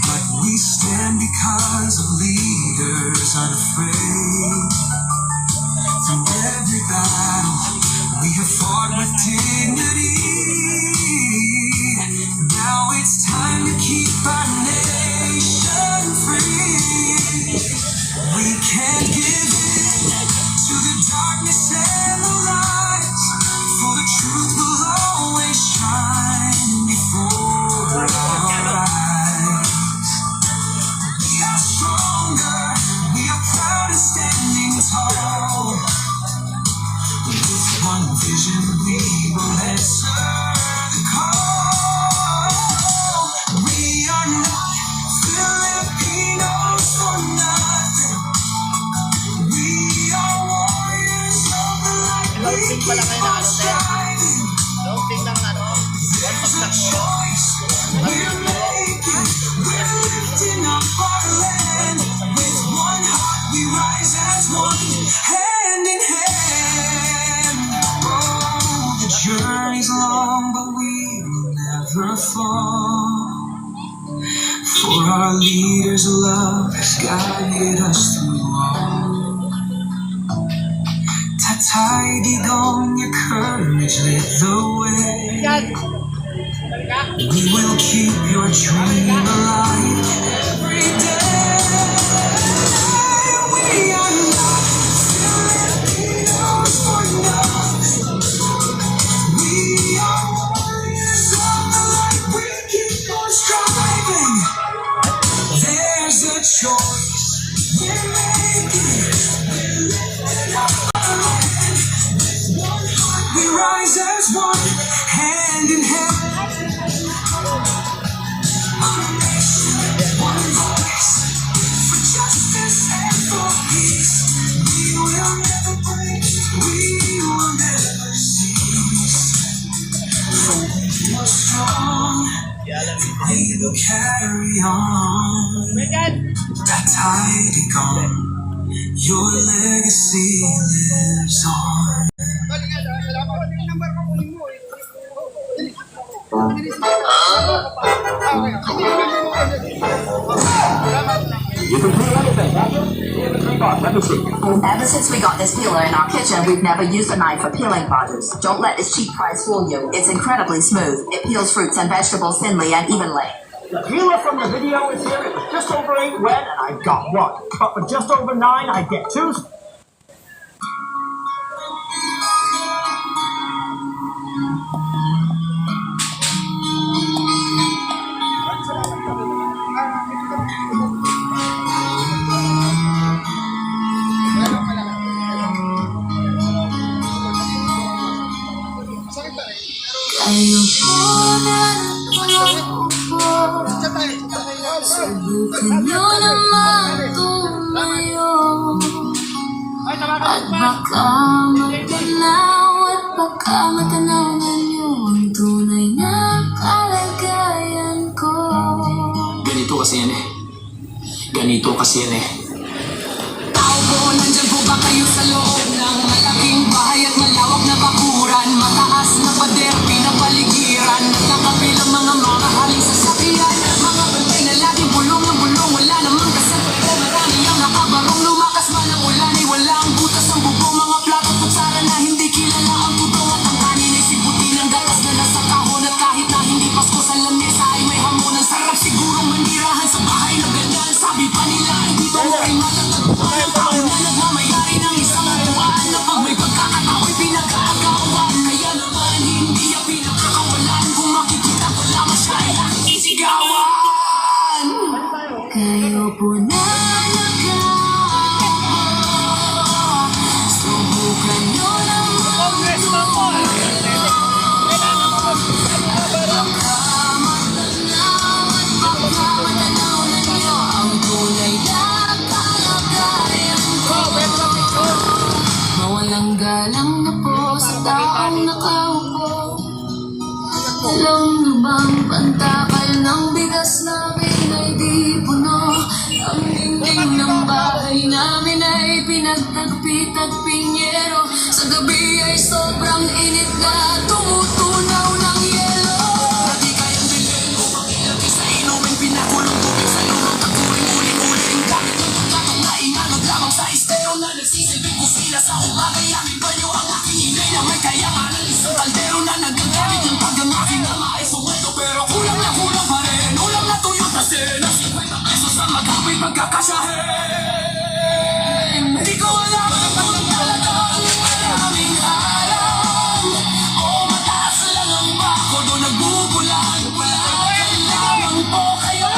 but we stand because of leaders unafraid. Through every battle we have fought with dignity. Now it's time to keep our nation free. We can't give in to the darkness and the lies, for the truth will always shine before our eyes. We are stronger, we are proud and standing tall. With one vision we will answer the call. We are not Filipinos for nothing. We are warriors of the light. We keep on striving. There's a choice we're making. We're lifting up our land. With one heart we rise as one, hand in hand. Oh, the journey's long, but we will never fall. For our leaders' love has guided us through all. Tatay Digong, your courage lit the way. We will keep your dream alive every day. We are not Filipinos for nothing. We are warriors of the light. We keep on striving. There's a choice we're making. We're lifting up our land. With one heart we rise as one, hand in hand. One nation, one voice, for justice and for peace. We will never break, we will never cease. For we are strong, we will carry on. Tatay Digong, your legacy lives on. Ever since we got this peeler in our kitchen, we've never used a knife for peeling produce. Don't let this cheap price fool you. It's incredibly smooth. It peels fruits and vegetables thinly and evenly. The peeler from the video is here. It was just over 8 wet, and I got one. But for just over 9, I get 2. baka matanaw at baka matanaw na niyo ang tunay na kalagayan ko. Ganito kasi yan eh. Ganito kasi yan eh. Tao po, nandyan po ba kayo sa loob ng malaking bahay at malawak na bakuran? Mataas na pader, pinapaligiran at nakapilang mga haling sasakyan. Mga bantay na laging bulong ng bulong, wala namang kasapay. Marami ang nakabarong, lumakas man ang ulan ay wala ang butas ang bubong. Mga plato at kutsara na hindi kilala ang putong at ang kanin ay sibuti ng gatas na nasa kahon. At kahit na hindi pasko sa lamesa ay may hamon. Ang sarap sigurong manirahan sa bahay na ganyan. Sabi pa nila ay dito mo rin matatagpuan ang tao na nagmamayari ng isang buwan. Na pag may pagkakatao'y pinag-aagawan. Kaya naman hindi ang pinagkakawalan. Kung makikita ko lamang siya ay aking isigawan. Kayo po na subukan nyo lang mawalang galang na po sa taong nakaupo. Alam niyo bang pantakal ng bigas namin ay di puno? Ang dingding ng bahay namin ay pinagtagpi-tagping yero. Sa gabi ay sobrang init na tumutunaw ng yelo. Di kayang bilhin kung makilagay sa inumin. Pinakulong tubig sa lulong taguring uling-uling. Gamit ng pagkatong na inanod lamang sa estero na nagsisilbing kusina sa umagay. Aming banyo ang aking inay na may kayanganan. Isang kaldero na nagagamit ng paggang aking ama ay sumweldo. Pero kulang pa rin. Ulam na tuyo na sena. 50 pesos ang magamit pagkakasahin. Di ko alam kung talagang maraming alam o mataas lang ang bako doon nagbubulan. Wala lamang po kayo.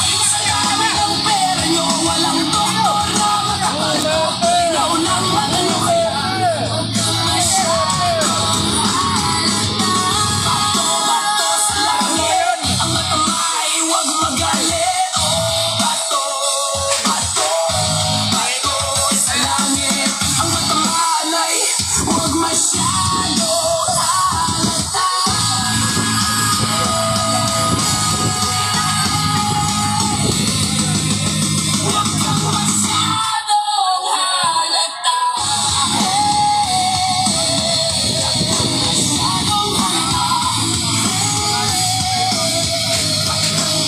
Sa dami ng pera nyo, walang doktor na makapalo. Ikaw nang matalo kaya huwag kang masyadong halata. Bato-bato sa langit, ang matama ay huwag magalit. Bato sa langit, ang matamaan ay huwag masyadong halata. Huwag kang masyadong halata. Masyadong halata.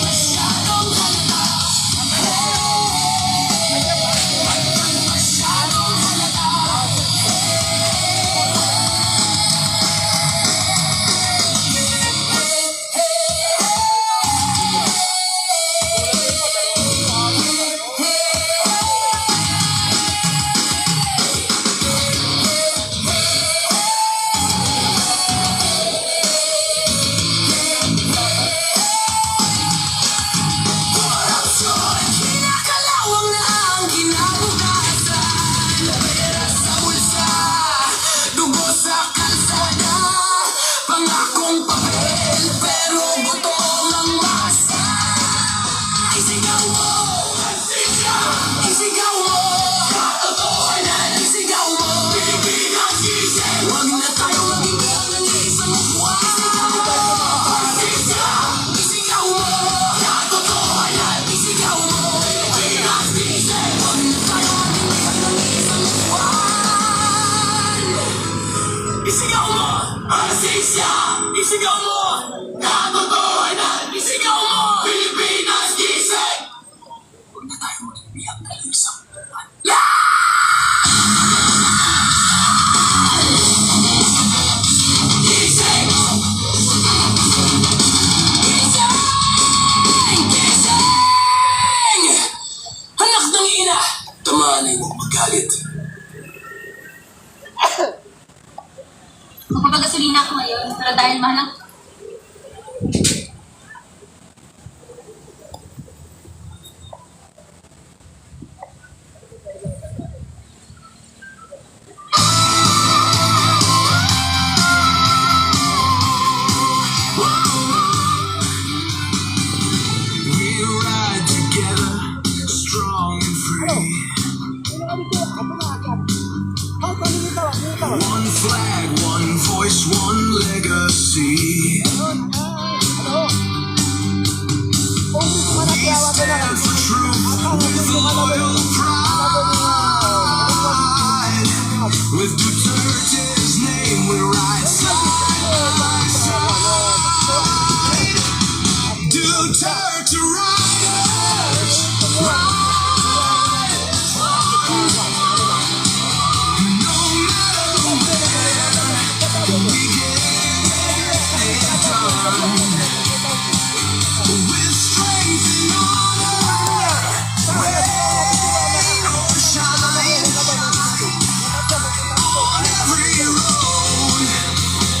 Masyadong halata. Masyadong halata. Korupsyon, kinakalawang na ang kinabukasan. Pera sa bulsa, dugo sa kalsada. Pangakong papel, pero gutom ang masa. Isigaw mo, isigaw mo, katotohanan, isigaw mo. Pilipinas, gising, huwag na tayo magiging ng isang buwan. Isigaw mo, katotohanan, isigaw mo. Pilipinas, gising, huwag na tayo magiging ng isang buwan. Isigaw mo, asisya, isigaw mo, katotohanan, isigaw mo. Pilipinas, gising, huwag na tayo magiging ng isang buwan. Gising! Gising! Anak ng ina! Tamaan ay huwag magalit. Magpapagasolina ako ngayon, pero dahil mahal ang Strong and free. one legacy. We stand for truth with loyal pride. With Duterte's name, we ride side by side. Duterte riders, ride on. No matter where we get it done. With strength and honor, rain or shine. On every road,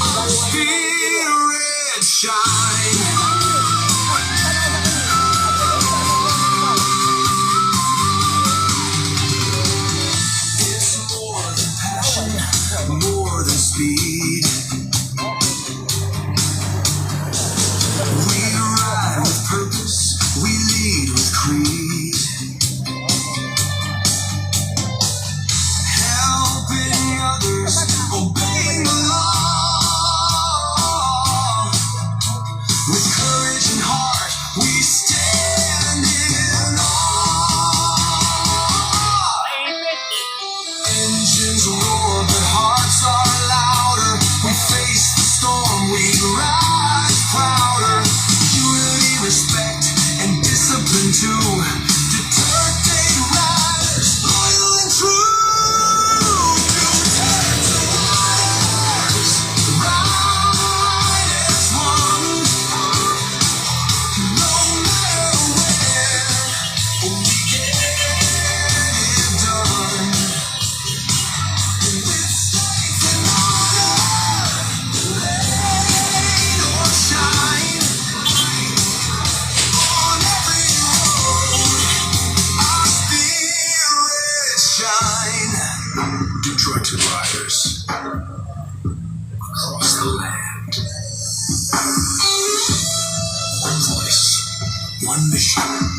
our spirit shine. It's more than passion, more than speed. We ride with purpose, we lead with creed. Helping others, obeying the law. With courage and heart, we stand in awe. Engines roar, but hearts are louder. We face the storm, we rise prouder. Unity, respect, and discipline too. Duterte riders, loyal and true. Duterte riders, ride as one. No matter where we get it done. With strength and honor, rain or shine. On every road, our spirits shine. Detroit riders across the land. One voice, one mission.